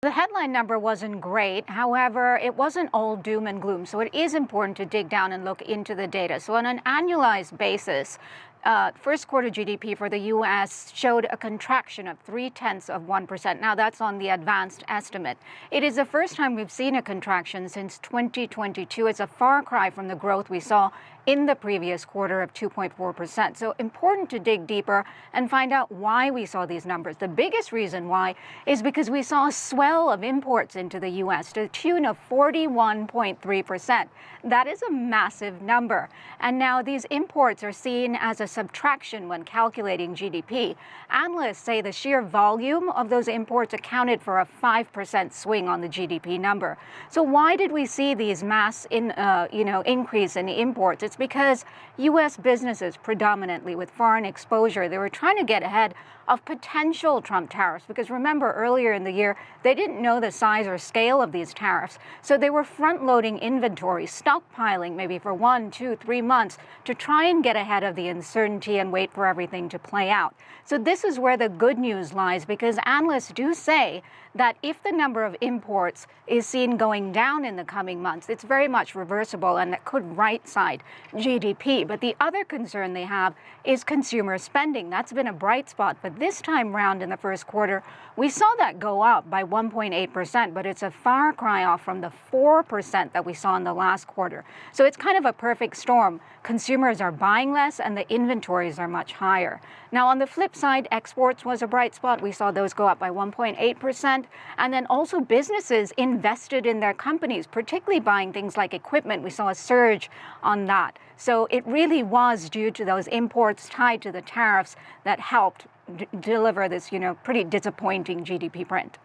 The headline number wasn't great. However, it wasn't all doom and gloom. So it is important to dig down and look into the data. So on an annualized basis, first quarter GDP for the U.S. showed a contraction of 0.3%. Now, that's on the advanced estimate. It is the first time we've seen a contraction since 2022. It's a far cry from the growth we saw in the previous quarter of 2.4%. So important to dig deeper and find out why we saw these numbers. The biggest reason why is because we saw a swell of imports into the U.S. to the tune of 41.3%. That is a massive number. And now these imports are seen as a subtraction when calculating GDP. Analysts say the sheer volume of those imports accounted for a 5% swing on the GDP number. So why did we see these mass increase in imports? It's because U.S. businesses, predominantly with foreign exposure, they were trying to get ahead of potential Trump tariffs. Because remember, earlier in the year, they didn't know the size or scale of these tariffs. So they were front-loading inventory, stockpiling maybe for 1, 2, 3 months to try and get ahead of the uncertainty and wait for everything to play out. So this is where the good news lies, because analysts do say that if the number of imports is seen going down in the coming months, it's very much reversible and it could right-side GDP. But the other concern they have is consumer spending. That's been a bright spot. But this time round in the first quarter, we saw that go up by 1.8%, but it's a far cry off from the 4% that we saw in the last quarter. So it's kind of a perfect storm. Consumers are buying less and the inventories are much higher. Now, on the flip side, exports was a bright spot. We saw those go up by 1.8%. And then also businesses invested in their companies, particularly buying things like equipment. We saw a surge on that. So it really was due to those imports tied to the tariffs that helped deliver this, pretty disappointing GDP print.